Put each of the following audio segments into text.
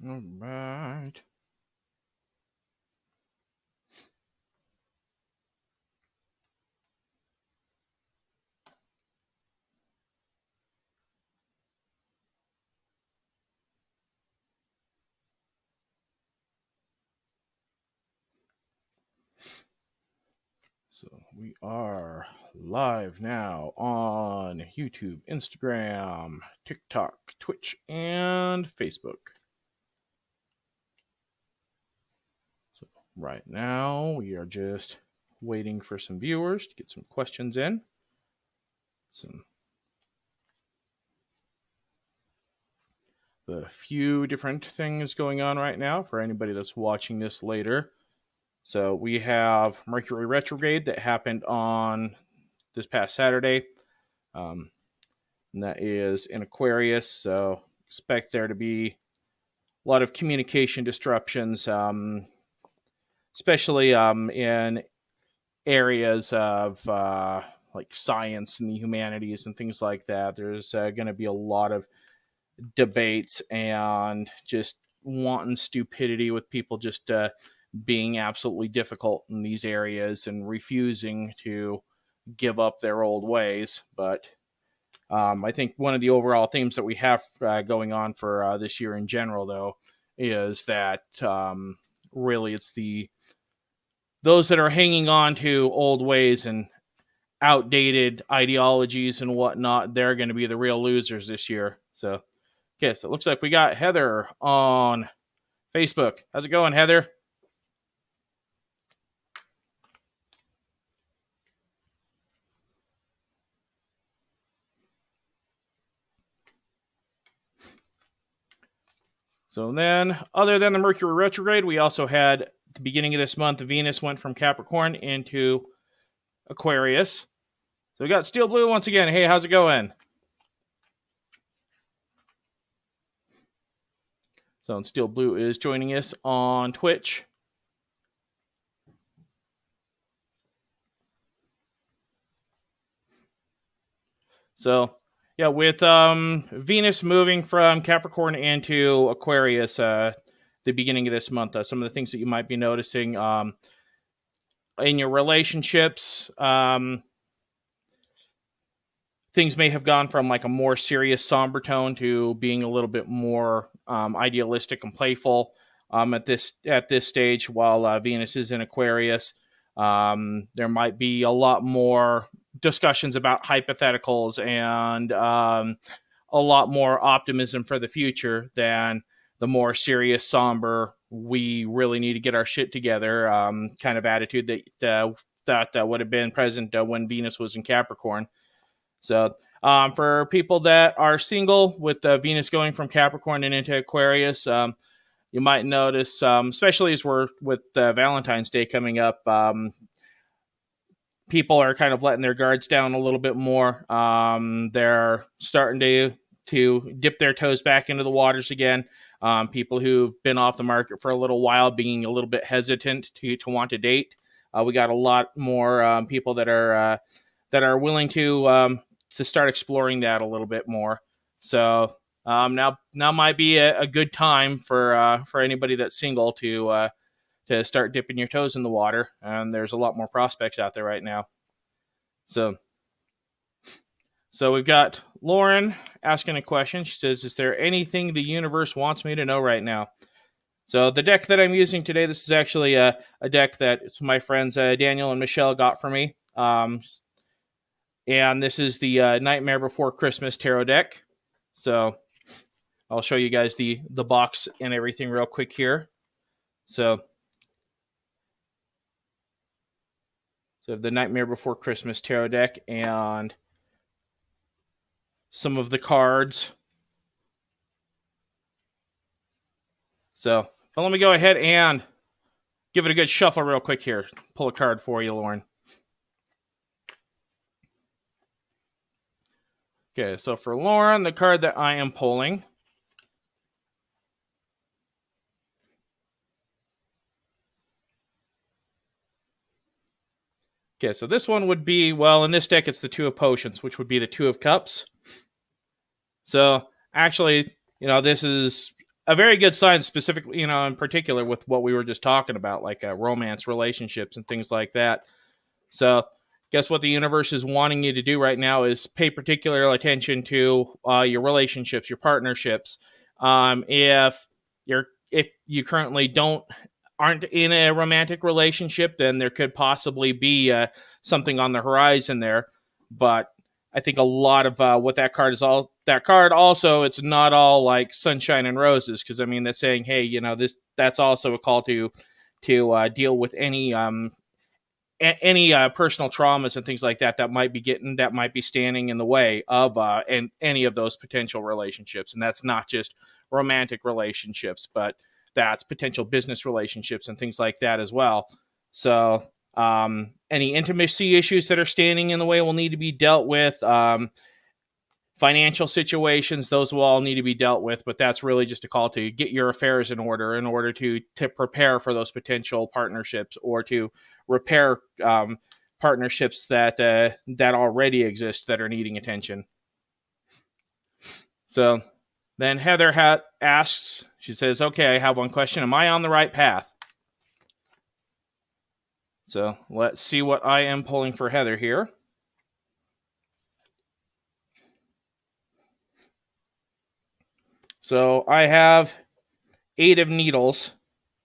All right. So we are live now on YouTube, Instagram, TikTok, Twitch, and Facebook. So right now we are just waiting for some viewers to get some questions in. Some a few different things going on right now for anybody that's watching this later. So we have Mercury retrograde that happened on this past Saturday. And that is in Aquarius. So expect there to be a lot of communication disruptions, especially in areas of like science and the humanities and things like that. There's going to be a lot of debates and just wanton stupidity with people just being absolutely difficult in these areas and refusing to give up their old ways. But I think one of the overall themes that we have going on for this year in general, though, is that really it's those that are hanging on to old ways and outdated ideologies and whatnot. They're going to be the real losers this year. So, okay, so it looks like we got Heather on Facebook. How's it going, Heather? So then, other than the Mercury retrograde, we also had at the beginning of this month, Venus went from Capricorn into Aquarius. So we got Steel Blue once again. Hey, how's it going? So Steel Blue is joining us on Twitch. So yeah, with Venus moving from Capricorn into Aquarius the beginning of this month, some of the things that you might be noticing in your relationships, things may have gone from like a more serious, somber tone to being a little bit more idealistic and playful at this stage. While Venus is in Aquarius, there might be a lot more discussions about hypotheticals and a lot more optimism for the future than the more serious, somber, we really need to get our shit together kind of attitude that would have been present when Venus was in Capricorn. So, for people that are single with Venus going from Capricorn and into Aquarius, you might notice, especially as we're with Valentine's Day coming up, people are kind of letting their guards down a little bit more. They're starting to dip their toes back into the waters again. People who've been off the market for a little while being a little bit hesitant to want to date. We got a lot more people that are willing to start exploring that a little bit more. So now might be a good time for anybody that's single to start dipping your toes in the water. And there's a lot more prospects out there right now. So we've got Lauren asking a question. She says, "Is there anything the universe wants me to know right now?" So the deck that I'm using today, this is actually a deck that my friends Daniel and Michelle got for me. And this is the Nightmare Before Christmas tarot deck. So I'll show you guys the box and everything real quick here. So the Nightmare Before Christmas tarot deck and some of the cards. So let me go ahead and give it a good shuffle real quick here. Pull a card for you, Lauren. Okay, so for Lauren, the card that I am pulling. Okay, so this one would be, well, in this deck, it's the Two of Potions, which would be the Two of Cups. So actually, this is a very good sign, specifically, in particular with what we were just talking about, like romance relationships and things like that. So, guess what the universe is wanting you to do right now is pay particular attention to your relationships, your partnerships. If you currently aren't in a romantic relationship, then there could possibly be something on the horizon there. But I think a lot of what that card is all that card also, it's not all like sunshine and roses, because I mean that's saying, hey, that's also a call to deal with any personal traumas and things like that that might be standing in the way of and any of those potential relationships. And that's not just romantic relationships, but that's potential business relationships and things like that as well. So any intimacy issues that are standing in the way will need to be dealt with. Financial situations, those will all need to be dealt with, but that's really just a call to get your affairs in order to prepare for those potential partnerships, or to repair partnerships that already exist that are needing attention. So then Heather asks, she says, okay, I have one question. Am I on the right path? So let's see what I am pulling for Heather here. So I have 8 of needles.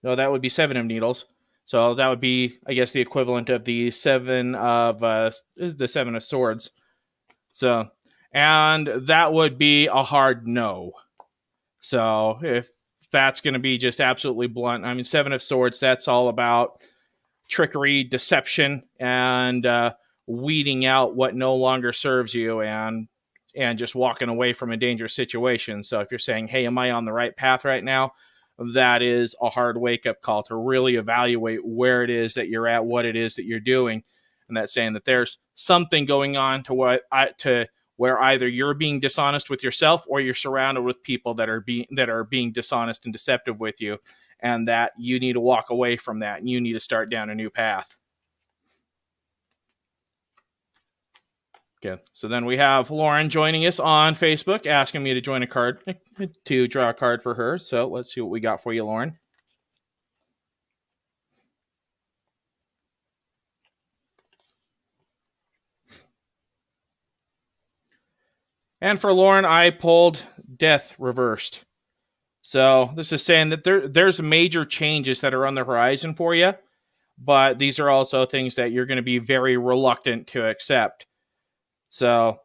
No, that would be 7 of needles. So that would be, I guess, the equivalent of the 7 of swords. So, and that would be a hard no. So if that's going to be just absolutely blunt, I mean, 7 of swords, that's all about trickery, deception, and weeding out what no longer serves you, and just walking away from a dangerous situation. So if you're saying, hey, am I on the right path right now? That is a hard wake-up call to really evaluate where it is that you're at, what it is that you're doing. And that's saying that there's something going on to where either you're being dishonest with yourself, or you're surrounded with people that are being dishonest and deceptive with you, and that you need to walk away from that, and you need to start down a new path. Okay, so then we have Lauren joining us on Facebook, asking me to draw a card for her. So let's see what we got for you, Lauren. And for Lauren, I pulled Death reversed. So this is saying that there's major changes that are on the horizon for you, but these are also things that you're going to be very reluctant to accept. So,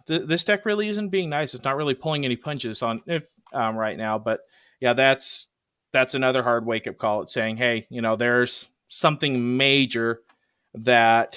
this deck really isn't being nice. It's not really pulling any punches on right now. But yeah, that's another hard wake up call. It's saying, hey, there's something major that